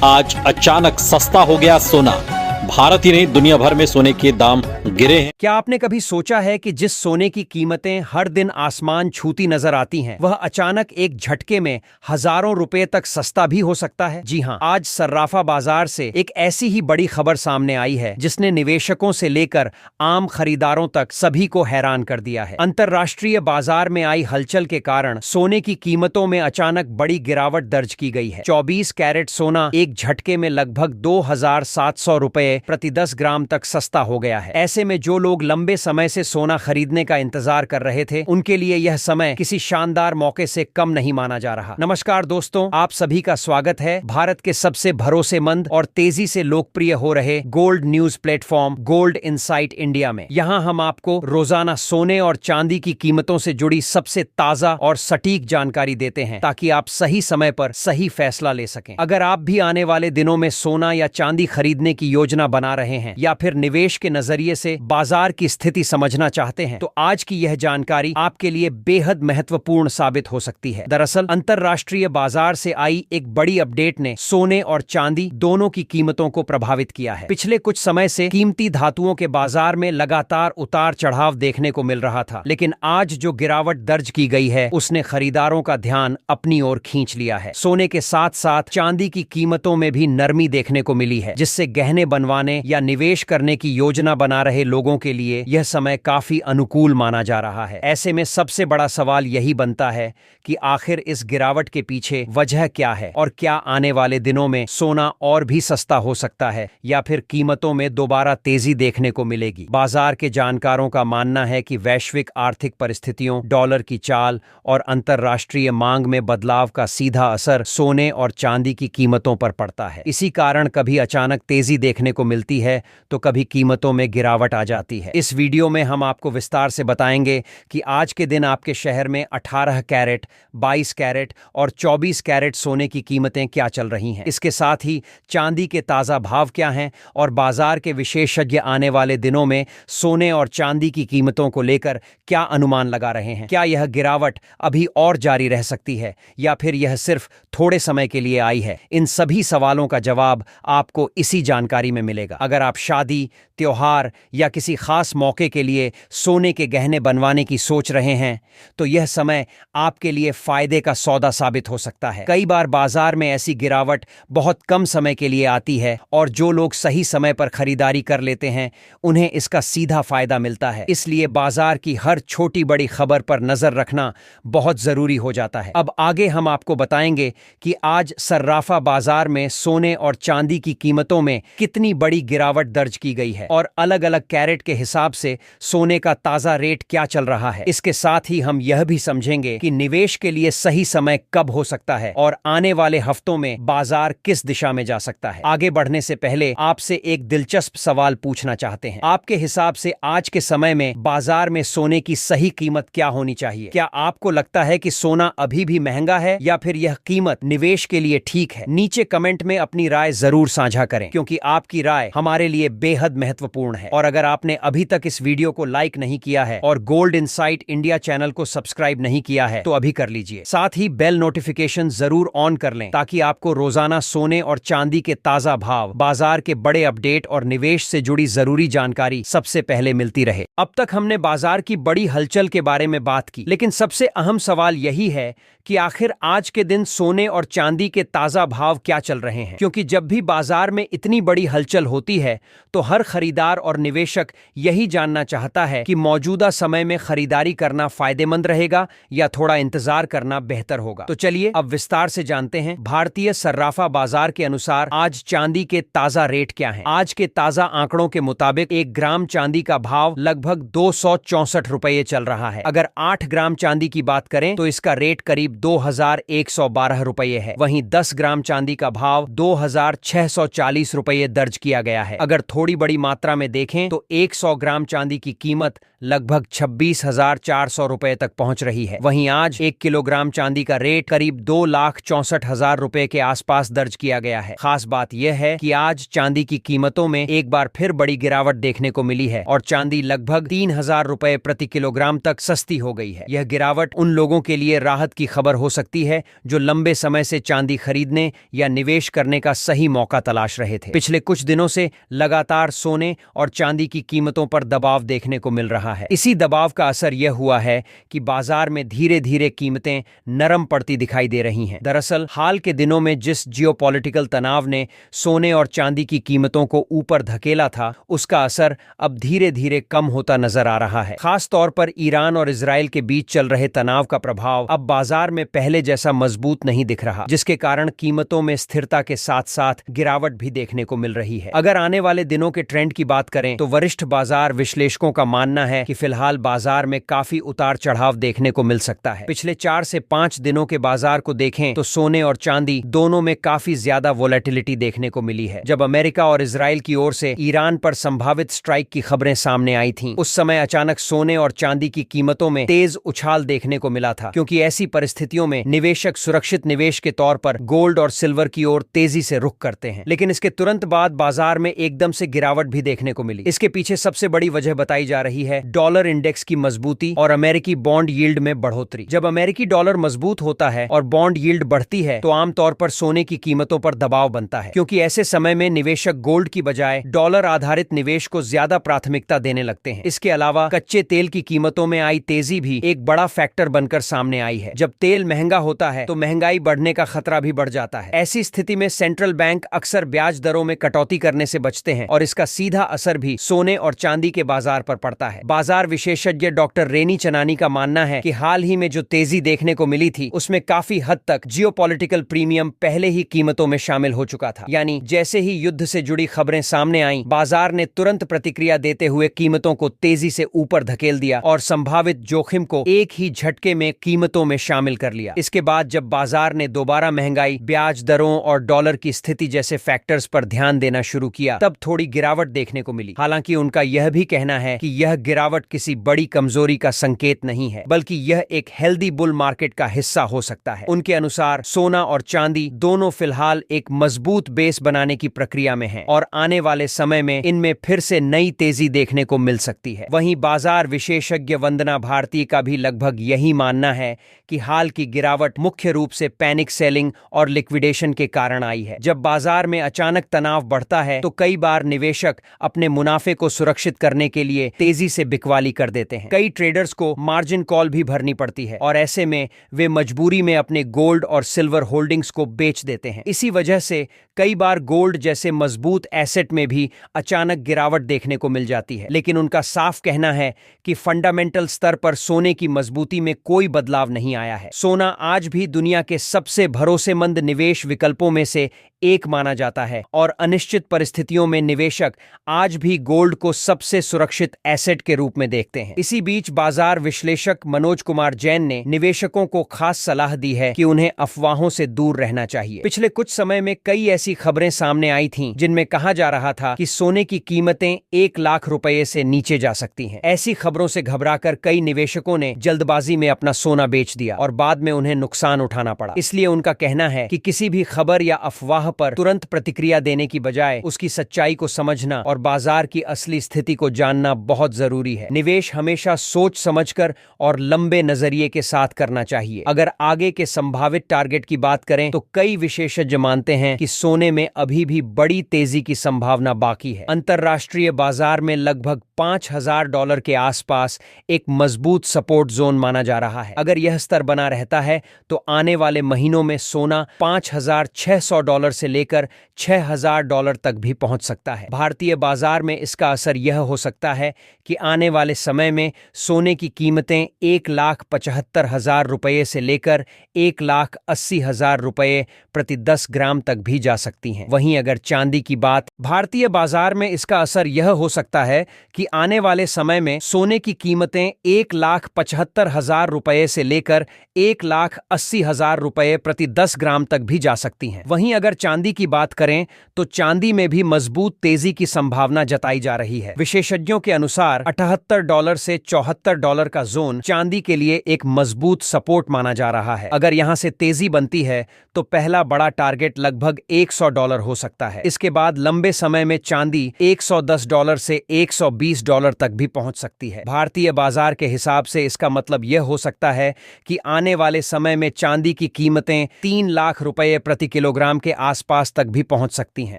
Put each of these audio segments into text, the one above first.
आज अचानक सस्ता हो गया सोना। भारत ही नहीं दुनिया भर में सोने के दाम गिरे हैं। क्या आपने कभी सोचा है कि जिस सोने की कीमतें हर दिन आसमान छूती नजर आती हैं, वह अचानक एक झटके में हजारों रुपए तक सस्ता भी हो सकता है? जी हां, आज सर्राफा बाजार से एक ऐसी ही बड़ी खबर सामने आई है जिसने निवेशकों से लेकर आम खरीदारों तक सभी को हैरान कर दिया है। अंतरराष्ट्रीय बाजार में आई हलचल के कारण सोने की कीमतों में अचानक बड़ी गिरावट दर्ज की गई है। 24 कैरेट सोना एक झटके में लगभग 2,700 रुपए प्रति 10 ग्राम तक सस्ता हो गया है। ऐसे में जो लोग लंबे समय से सोना खरीदने का इंतजार कर रहे थे, उनके लिए यह समय किसी शानदार मौके से कम नहीं माना जा रहा। नमस्कार दोस्तों, आप सभी का स्वागत है भारत के सबसे भरोसेमंद और तेजी से लोकप्रिय हो रहे gold news platform gold insight India में। यहाँ हम आपको रोजाना सोने और चांदी की कीमतों से जुड़ी सबसे ताजा और सटीक जानकारी देते हैं, ताकि आप सही समय पर सही फैसला ले सकें। अगर आप भी आने वाले दिनों में सोना या चांदी खरीदने की योजना बना रहे हैं या फिर निवेश के नजरिए से बाजार की स्थिति समझना चाहते हैं, तो आज की यह जानकारी आपके लिए बेहद महत्वपूर्ण साबित हो सकती है। दरअसल अंतरराष्ट्रीय बाजार से आई एक बड़ी अपडेट ने सोने और चांदी दोनों की कीमतों को प्रभावित किया है। पिछले कुछ समय से कीमती धातुओं के बाजार में लगातार उतार चढ़ाव देखने को मिल रहा था, लेकिन आज जो गिरावट दर्ज की गई है उसने खरीदारों का ध्यान अपनी ओर खींच लिया है। सोने के साथ साथ चांदी की कीमतों में भी नरमी देखने को मिली है, जिससे गहने बनवाने या निवेश करने की योजना बना रहे लोगों के लिए यह समय काफी अनुकूल माना जा रहा है। ऐसे में सबसे बड़ा सवाल यही बनता है कि आखिर इस गिरावट के पीछे वजह क्या है, और क्या आने वाले दिनों में सोना और भी सस्ता हो सकता है या फिर कीमतों में दोबारा तेजी देखने को मिलेगी। बाजार के जानकारों का मानना है कि वैश्विक आर्थिक परिस्थितियों, डॉलर की चाल और अंतरराष्ट्रीय मांग में बदलाव का सीधा असर सोने और चांदी की कीमतों पर पड़ता है। इसी कारण कभी अचानक तेजी देखने को मिलती है तो कभी कीमतों में गिरावट आ जाती है। इस वीडियो में हम आपको विस्तार से बताएंगे कि आज के दिन आपके शहर में 18 कैरेट, 22 कैरेट और 24 कैरेट सोने की कीमतें क्या चल रही हैं। इसके साथ ही चांदी के ताजा भाव क्या हैं और बाजार के विशेषज्ञ आने वाले दिनों में सोने और चांदी की कीमतों को लेकर क्या अनुमान लगा रहे हैं। क्या यह गिरावट अभी और जारी रह सकती है या फिर यह सिर्फ थोड़े समय के लिए आई है? इन सभी सवालों का जवाब आपको इसी जानकारी में मिलेगा। अगर आप शादी, त्योहार या किसी खास मौके के लिए सोने के गहने बनवाने की सोच रहे हैं, तो यह समय आपके लिए फायदे का सौदा साबित हो सकता है। कई बार बाजार में ऐसी गिरावट बहुत कम समय के लिए आती है और जो लोग सही समय पर खरीदारी कर लेते हैं उन्हें इसका सीधा फायदा मिलता है। इसलिए बाजार की हर छोटी बड़ी खबर पर नजर रखना बहुत जरूरी हो जाता है। अब आगे हम आपको बताएंगे कि आज सर्राफा बाजार में सोने और चांदी की कीमतों में कितनी बड़ी गिरावट दर्ज की गई है और अलग अलग कैरेट के हिसाब से सोने का ताजा रेट क्या चल रहा है। इसके साथ ही हम यह भी समझेंगे कि निवेश के लिए सही समय कब हो सकता है और आने वाले हफ्तों में बाजार किस दिशा में जा सकता है। आगे बढ़ने से पहले आपसे एक दिलचस्प सवाल पूछना चाहते हैं। आपके हिसाब से आज के समय में बाजार में सोने की सही कीमत क्या होनी चाहिए? क्या आपको लगता है कि सोना अभी भी महंगा है या फिर यह कीमत निवेश के लिए ठीक है? नीचे कमेंट में अपनी राय जरूर साझा करें, क्योंकि आपकी राय हमारे लिए बेहद महत्वपूर्ण है। और अगर आपने अभी तक इस वीडियो को लाइक नहीं किया है और गोल्ड इनसाइट इंडिया चैनल को सब्सक्राइब नहीं किया है तो अभी कर लीजिए। साथ ही बेल नोटिफिकेशन जरूर ऑन कर लें, ताकि आपको रोजाना सोने और चांदी के ताजा भाव, बाजार के बड़े अपडेट और निवेश से जुड़ी जरूरी जानकारी सबसे पहले मिलती रहे। अब तक हमने बाजार की बड़ी हलचल के बारे में बात की, लेकिन सबसे अहम सवाल यही है कि आखिर आज के दिन सोने और चांदी के ताजा भाव क्या चल रहे हैं। क्योंकि जब भी बाजार में इतनी बड़ी हलचल होती है तो हर खरीदार और निवेशक यही जानना चाहता है कि मौजूदा समय में खरीदारी करना फायदेमंद रहेगा या थोड़ा इंतजार करना बेहतर होगा। तो चलिए अब विस्तार से जानते हैं। भारतीय सर्राफा बाजार के अनुसार आज चांदी के ताजा रेट क्या हैं। आज के ताजा आंकड़ों के मुताबिक 1 ग्राम चांदी का भाव लगभग 264 रुपये चल रहा है। अगर 8 ग्राम चांदी की बात करें तो इसका रेट करीब 2112 रुपये है। वहीं 10 ग्राम चांदी का भाव 2640 रुपये दर्ज किया गया है। अगर थोड़ी बड़ी मात्रा में देखें तो 100 ग्राम चांदी की कीमत लगभग 26,400 रुपए तक पहुंच रही है। वहीं आज 1 किलोग्राम चांदी का रेट करीब 2,64,000 रुपए के आसपास दर्ज किया गया है। खास बात यह है कि आज चांदी की कीमतों में एक बार फिर बड़ी गिरावट देखने को मिली है और चांदी लगभग 3,000 रुपए प्रति किलोग्राम तक सस्ती हो गई है। यह गिरावट उन लोगों के लिए राहत की खबर हो सकती है जो लंबे समय से चांदी खरीदने या निवेश करने का सही मौका तलाश रहे थे। पिछले कुछ दिनों से लगातार सोने और चांदी की कीमतों पर दबाव देखने को मिल रहा है। इसी दबाव का असर यह हुआ है कि बाजार में धीरे धीरे कीमतें नरम पड़ती दिखाई दे रही हैं। दरअसल हाल के दिनों में जिस जियोपॉलिटिकल तनाव ने सोने और चांदी की कीमतों को ऊपर धकेला था, उसका असर अब धीरे धीरे कम होता नजर आ रहा है। खास तौर पर ईरान और इजराइल के बीच चल रहे तनाव का प्रभाव अब बाजार में पहले जैसा मजबूत नहीं दिख रहा, जिसके कारण कीमतों में स्थिरता के साथ साथ गिरावट भी देखने को मिल रही है। अगर आने वाले दिनों के ट्रेंड की बात करें तो वरिष्ठ बाजार विश्लेषकों का मानना है कि फिलहाल बाजार में काफी उतार चढ़ाव देखने को मिल सकता है। पिछले 4 से 5 दिनों के बाजार को देखें तो सोने और चांदी दोनों में काफी ज्यादा वोलेटिलिटी देखने को मिली है। जब अमेरिका और इजराइल की ओर से ईरान पर संभावित स्ट्राइक की खबरें सामने आई थीं, उस समय अचानक सोने और चांदी की कीमतों में तेज उछाल देखने को मिला था, क्योंकि ऐसी परिस्थितियों में निवेशक सुरक्षित निवेश के तौर पर गोल्ड और सिल्वर की ओर तेजी से रुख करते हैं। लेकिन इसके तुरंत बाद बाजार में एकदम से गिरावट भी देखने को मिली। इसके पीछे सबसे बड़ी वजह बताई जा रही है डॉलर इंडेक्स की मजबूती और अमेरिकी बॉन्ड यील्ड में बढ़ोतरी। जब अमेरिकी डॉलर मजबूत होता है और बॉन्ड यील्ड बढ़ती है तो आमतौर पर सोने की कीमतों पर दबाव बनता है, क्योंकि ऐसे समय में निवेशक गोल्ड की बजाय डॉलर आधारित निवेश को ज्यादा प्राथमिकता देने लगते हैं। इसके अलावा कच्चे तेल की कीमतों में आई तेजी भी एक बड़ा फैक्टर बनकर सामने आई है। जब तेल महंगा होता है तो महंगाई बढ़ने का खतरा भी बढ़ जाता है। ऐसी स्थिति में सेंट्रल बैंक अक्सर ब्याज दरों में कटौती करने से बचते हैं और इसका सीधा असर भी सोने और चांदी के बाजार पर पड़ता है। बाजार विशेषज्ञ डॉक्टर रेनी चनानी का मानना है कि हाल ही में जो तेजी देखने को मिली थी उसमें काफी हद तक जियोपॉलिटिकल प्रीमियम पहले ही कीमतों में शामिल हो चुका था। यानी जैसे ही युद्ध से जुड़ी खबरें सामने आईं, बाजार ने तुरंत प्रतिक्रिया देते हुए कीमतों को तेजी से ऊपर धकेल दिया और संभावित जोखिम को एक ही झटके में कीमतों में शामिल कर लिया। इसके बाद जब बाजार ने दोबारा महंगाई, ब्याज दरों और डॉलर की स्थिति जैसे फैक्टर्स पर ध्यान देना शुरू किया, तब थोड़ी गिरावट देखने को मिली। हालांकि उनका यह भी कहना है कि यह गिरावट किसी बड़ी कमजोरी का संकेत नहीं है, बल्कि यह एक हेल्दी बुल मार्केट का हिस्सा हो सकता है। उनके अनुसार सोना और चांदी दोनों फिलहाल एक मजबूत बेस बनाने की प्रक्रिया में हैं और आने वाले समय में इनमें फिर से नई तेजी देखने को मिल सकती है। वहीं बाजार विशेषज्ञ वंदना भारती का भी लगभग यही मानना है कि हाल की गिरावट मुख्य रूप से पैनिक सेलिंग और लिक्विडेशन के कारण आई है। जब बाजार में अचानक तनाव बढ़ता है तो कई बार निवेशक अपने मुनाफे को सुरक्षित करने के लिए तेजी से बिकवाली कर देते हैं। कई ट्रेडर्स को मार्जिन कॉल भी भरनी पड़ती है और ऐसे में वे मजबूरी में अपने गोल्ड और सिल्वर होल्डिंग्स को बेच देते हैं। इसी वजह से कई बार गोल्ड जैसे मजबूत एसेट में भी अचानक गिरावट देखने को मिल जाती है। लेकिन उनका साफ कहना है कि फंडामेंटल स्तर पर सोने की मजबूती में कोई बदलाव नहीं आया है। सोना आज भी दुनिया के सबसे भरोसेमंद निवेश विकल्पों में से एक माना जाता है और अनिश्चित परिस्थितियों में निवेशक आज भी गोल्ड को सबसे सुरक्षित एसेट के रूप में देखते हैं। इसी बीच बाजार विश्लेषक मनोज कुमार जैन ने निवेशकों को खास सलाह दी है कि उन्हें अफवाहों से दूर रहना चाहिए। पिछले कुछ समय में कई ऐसी खबरें सामने आई थीं जिनमें कहा जा रहा था कि सोने की कीमतें 1 लाख रुपए से नीचे जा सकती हैं। ऐसी खबरों से घबराकर कई निवेशकों ने जल्दबाजी में अपना सोना बेच दिया और बाद में उन्हें नुकसान उठाना पड़ा। इसलिए उनका कहना है कि किसी भी खबर या अफवाह पर तुरंत प्रतिक्रिया देने की बजाय उसकी सच्चाई को समझना और बाजार की असली स्थिति को जानना बहुत जरूरी है। निवेश हमेशा सोच समझकर और लंबे नजरिए के साथ करना चाहिए। अगर आगे के संभावित टारगेट की बात करें तो कई विशेषज्ञ मानते हैं कि सोने में अभी भी बड़ी तेजी की संभावना बाकी है। अंतरराष्ट्रीय बाजार में लगभग $5,000 के आसपास एक मजबूत सपोर्ट जोन माना जा रहा है। अगर यह स्तर बना रहता है तो आने वाले महीनों में सोना $5,600 से लेकर $6,000 तक भी पहुंच सकता है। भारतीय बाजार में इसका असर यह हो सकता है कि आने वाले समय में सोने की कीमतें 1,75,000 रुपये से लेकर 1,80,000 रुपये प्रति 10 ग्राम तक भी जा सकती हैं। वहीं अगर चांदी की बात, भारतीय बाजार में इसका असर यह हो सकता है कि कि आने वाले समय में सोने की कीमतें 1,75,000 रुपए से लेकर 1,80,000 रुपए प्रति 10 ग्राम तक भी जा सकती हैं। वहीं अगर चांदी की बात करें तो चांदी में भी मजबूत तेजी की संभावना जताई जा रही है। विशेषज्ञों के अनुसार $78 से $74 का जोन चांदी के लिए एक मजबूत सपोर्ट माना जा रहा है। अगर यहां से तेजी बनती है तो पहला बड़ा टारगेट लगभग $100 हो सकता है। इसके बाद लंबे समय में चांदी $110 से $120 तक भी पहुंच सकती है। भारतीय बाजार के हिसाब से इसका मतलब यह हो सकता है कि आने वाले समय में चांदी की कीमतें 3 लाख रुपए प्रति किलोग्राम के आसपास तक भी पहुंच सकती हैं।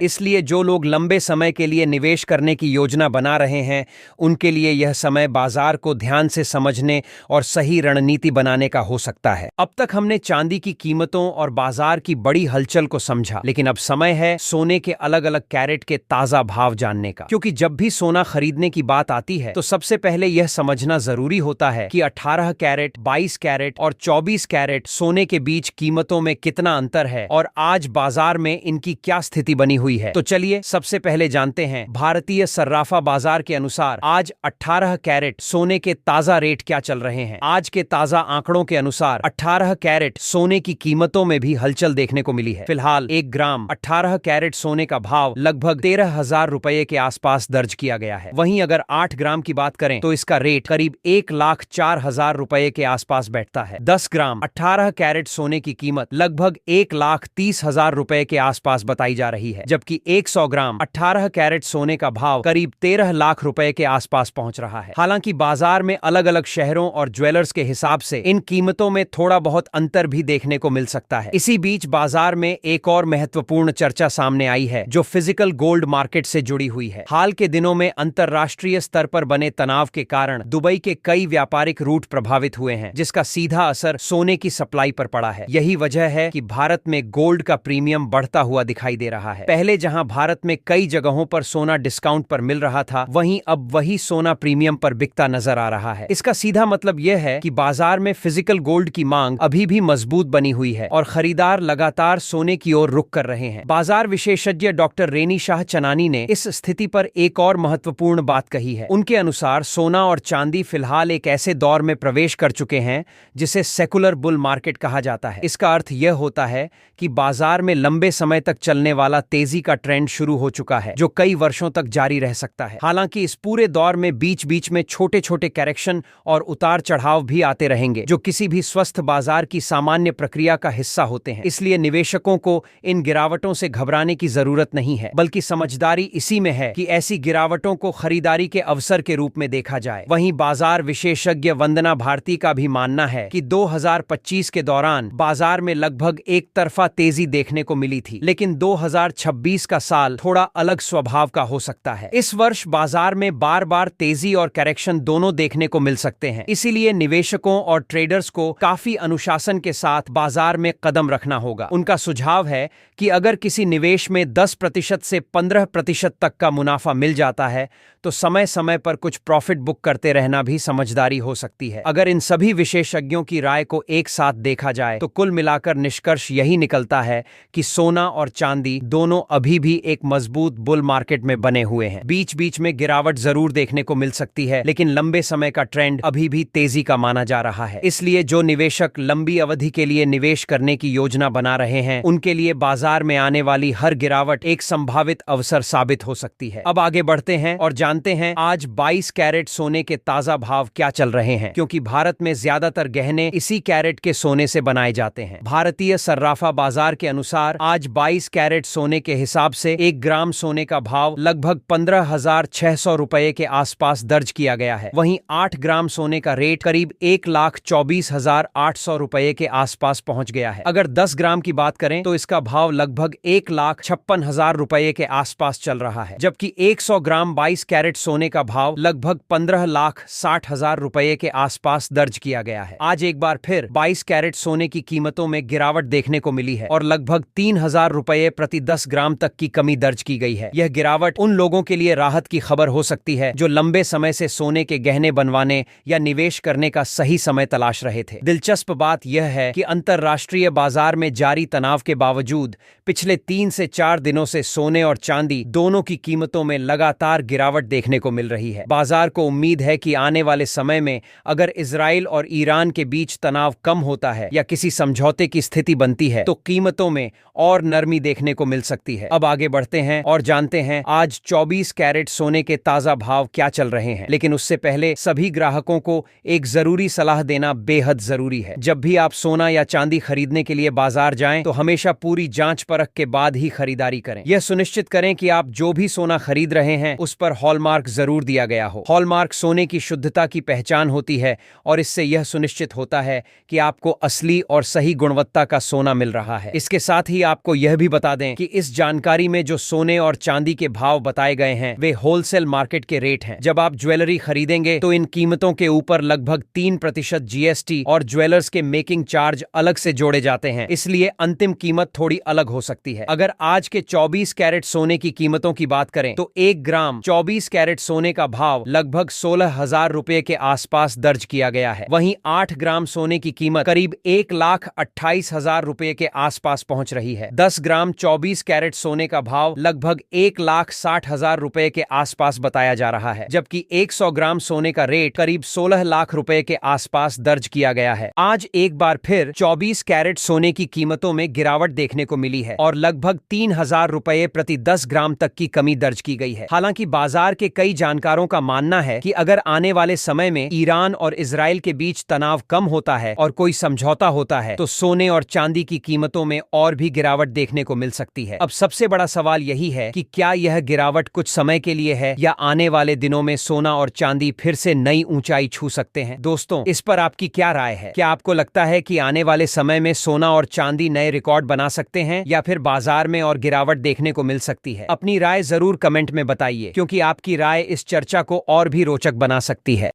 इसलिए जो लोग लंबे समय के लिए निवेश करने की योजना बना रहे हैं उनके लिए यह समय बाजार को ध्यान से समझने और सही रणनीति बनाने का हो सकता है। अब तक हमने चांदी की कीमतों और बाजार की बड़ी हलचल को समझा, लेकिन अब समय है सोने के अलग अलग कैरेट के ताजा भाव जानने का। क्योंकि जब भी सोना खरीदने की बात आती है तो सबसे पहले यह समझना जरूरी होता है कि 18 कैरेट, 22 कैरेट और 24 कैरेट सोने के बीच कीमतों में कितना अंतर है और आज बाजार में इनकी क्या स्थिति बनी हुई है। तो चलिए सबसे पहले जानते हैं भारतीय सर्राफा बाजार के अनुसार आज 18 कैरेट सोने के ताजा रेट क्या चल रहे हैं। आज के ताजा आंकड़ों के अनुसार 18 कैरेट सोने की कीमतों में भी हलचल देखने को मिली है। फिलहाल 1 ग्राम 18 कैरेट सोने का भाव लगभग 13,000 रुपए के आसपास दर्ज किया गया है। वहीं अगर 8 ग्राम की बात करें तो इसका रेट करीब 1,04,000 रुपए के आसपास बैठता है। 10 ग्राम 18 कैरेट सोने की कीमत लगभग 1,30,000 रुपए के आसपास बताई जा रही है, जबकि 100 ग्राम 18 कैरेट सोने का भाव करीब 13 लाख रुपए के आसपास पहुंच रहा है। हालांकि बाजार में अलग अलग शहरों और ज्वेलर्स के हिसाब से इन कीमतों में थोड़ा बहुत अंतर भी देखने को मिल सकता है। इसी बीच बाजार में एक और महत्वपूर्ण चर्चा सामने आई है जो फिजिकल गोल्ड मार्केट से जुड़ी हुई है। हाल के दिनों में अंतरराष्ट्रीय स्तर पर बने तनाव के कारण दुबई के कई व्यापारिक रूट प्रभावित हुए हैं, जिसका सीधा असर सोने की सप्लाई पर पड़ा है। यही वजह है कि भारत में गोल्ड का प्रीमियम बढ़ता हुआ दिखाई दे रहा है। पहले जहां भारत में कई जगहों पर सोना डिस्काउंट पर मिल रहा था, वहीं अब वही सोना प्रीमियम पर बिकता नजर आ रहा है। इसका सीधा मतलब यह है कि बाजार में फिजिकल गोल्ड की मांग अभी भी मजबूत बनी हुई है और खरीदार लगातार सोने की ओर रुख कर रहे हैं। बाजार विशेषज्ञ डॉक्टर रेनी शाह चनानी ने इस स्थिति पर एक और महत्वपूर्ण बात कही है। उनके अनुसार सोना और चांदी फिलहाल एक ऐसे दौर में प्रवेश कर चुके हैं जिसे सेकुलर बुल मार्केट कहा जाता है। इसका अर्थ यह होता है कि बाजार में लंबे समय तक चलने वाला तेजी का ट्रेंड शुरू हो चुका है जो कई वर्षों तक जारी रह सकता है। हालांकि इस पूरे दौर में बीच बीच में छोटे छोटे करेक्शन और उतार चढ़ाव भी आते रहेंगे जो किसी भी स्वस्थ बाजार की सामान्य प्रक्रिया का हिस्सा होते हैं। इसलिए निवेशकों को इन गिरावटों से घबराने की जरूरत नहीं है, बल्कि समझदारी इसी में है कि ऐसी गिरावटों को खरीदारी के अवसर के रूप में देखा जाए। वहीं बाजार विशेषज्ञ वंदना भारती का भी मानना है कि 2025 के दौरान बाजार में लगभग एक तरफा तेजी देखने को मिली थी, लेकिन 2026 का साल थोड़ा अलग स्वभाव का हो सकता है। इस वर्ष बाजार में बार बार तेजी और करेक्शन दोनों देखने को मिल सकते हैं। इसीलिए निवेशकों और ट्रेडर्स को काफी अनुशासन के साथ बाजार में कदम रखना होगा। उनका सुझाव है कि अगर किसी निवेश में 10% से 15% तक का मुनाफा मिल जाता है तो समय समय पर कुछ प्रॉफिट बुक करते रहना भी समझदारी हो सकती है। अगर इन सभी विशेषज्ञों की राय को एक साथ देखा जाए तो कुल मिलाकर निष्कर्ष यही निकलता है कि सोना और चांदी दोनों अभी भी एक मजबूत बुल मार्केट में बने हुए हैं। बीच बीच में गिरावट जरूर देखने को मिल सकती है, लेकिन लंबे समय का ट्रेंड अभी भी तेजी का माना जा रहा है। इसलिए जो निवेशक लंबी अवधि के लिए निवेश करने की योजना बना रहे हैं उनके लिए बाजार में आने वाली हर गिरावट एक संभावित अवसर साबित हो सकती है। अब आगे बढ़ते हैं और जानते हैं आज 22 कैरेट सोने के ताजा भाव क्या चल रहे हैं, क्योंकि भारत में ज्यादातर गहने इसी कैरेट के सोने से बनाए जाते हैं। भारतीय सर्राफा बाजार के अनुसार आज 22 कैरेट सोने के हिसाब से 1 ग्राम सोने का भाव लगभग 15,600 रुपए के आसपास दर्ज किया गया है। वहीं 8 ग्राम सोने का रेट करीब 1,24,800 रुपए के आसपास पहुंच गया है। अगर 10 ग्राम की बात करें तो इसका भाव लगभग 1,56,000 रुपए के आसपास चल रहा है, जबकि 100 ग्राम 22 कैरेट सोने का भाव लगभग 15,60,000 रुपए के आसपास दर्ज किया गया है। आज एक बार फिर 22 कैरेट सोने की कीमतों में गिरावट देखने को मिली है और लगभग 3,000 रुपए प्रति 10 ग्राम तक की कमी दर्ज की गई है। यह गिरावट उन लोगों के लिए राहत की खबर हो सकती है जो लंबे समय से सोने के गहने बनवाने या निवेश करने का सही समय तलाश रहे थे। दिलचस्प बात यह है कि अंतरराष्ट्रीय बाजार में जारी तनाव के बावजूद पिछले 3 से 4 दिनों से सोने और चांदी दोनों की कीमतों में लगातार गिरावट देखने को मिल रही है। बाजार को उम्मीद है कि आने वाले समय में अगर इजराइल और ईरान के बीच तनाव कम होता है या किसी समझौते की स्थिति बनती है तो कीमतों में और नरमी देखने को मिल सकती है। अब आगे बढ़ते हैं और जानते हैं आज 24 कैरेट सोने के ताजा भाव क्या चल रहे हैं। लेकिन उससे पहले सभी ग्राहकों को एक जरूरी सलाह देना बेहद जरूरी है। जब भी आप सोना या चांदी खरीदने के लिए बाजार जाएं तो हमेशा पूरी जांच परख के बाद ही खरीदारी करें। यह सुनिश्चित करें कि आप जो भी सोना खरीद रहे हैं उस पर हॉलमार्क जरूर दिया गया हो। हॉलमार्क सोने की शुद्धता की पहचान होती है और इससे यह सुनिश्चित होता है कि आपको असली और सही गुणवत्ता का सोना मिल रहा है। इसके साथ ही आपको यह भी बता दें कि इस जानकारी में जो सोने और चांदी के भाव बताए गए हैं वे होलसेल मार्केट के रेट हैं। जब आप ज्वेलरी खरीदेंगे तो इन कीमतों के ऊपर लगभग 3% जीएसटी और ज्वेलर्स के मेकिंग चार्ज अलग से जोड़े जाते हैं, इसलिए अंतिम कीमत थोड़ी अलग हो सकती है। अगर आज के 24 कैरेट सोने की कीमतों की बात करें तो 1 ग्राम 24 कैरेट सोने का भाव लगभग 16,000 रुपए के आसपास दर्ज किया गया है। वहीं 8 ग्राम सोने की कीमत करीब 1,28,000 रुपए के आसपास पहुंच रही है। 10 ग्राम 24 कैरेट सोने का भाव लगभग 1,60,000 रुपए के आसपास बताया जा रहा है, जबकि 100 ग्राम सोने का रेट करीब 16 लाख रुपए के आसपास दर्ज किया गया है। आज एक बार फिर 24 कैरेट सोने की कीमतों में गिरावट देखने को मिली है और लगभग 3,000 रुपए प्रति 10 ग्राम तक की कमी दर्ज की गई है। हालांकि बाजार के कई जानकारों का मानना है कि अगर आने वाले समय में ईरान और इजराइल के बीच तनाव कम होता है और कोई समझौता होता है तो सोने और चांदी की कीमतों में और भी गिरावट देखने को मिल सकती है। अब सबसे बड़ा सवाल यही है कि क्या यह गिरावट कुछ समय के लिए है या आने वाले दिनों में सोना और चांदी फिर से नई ऊंचाई छू सकते हैं। दोस्तों, इस पर आपकी क्या राय है? क्या आपको लगता है कि आने वाले समय में सोना और चांदी नए रिकॉर्ड बना सकते हैं या फिर बाजार में और गिरावट देखने को मिल सकती है? अपनी राय जरूर कमेंट में बताइए, क्योंकि आपकी राय इस चर्चा को और भी रोचक बना सकती है।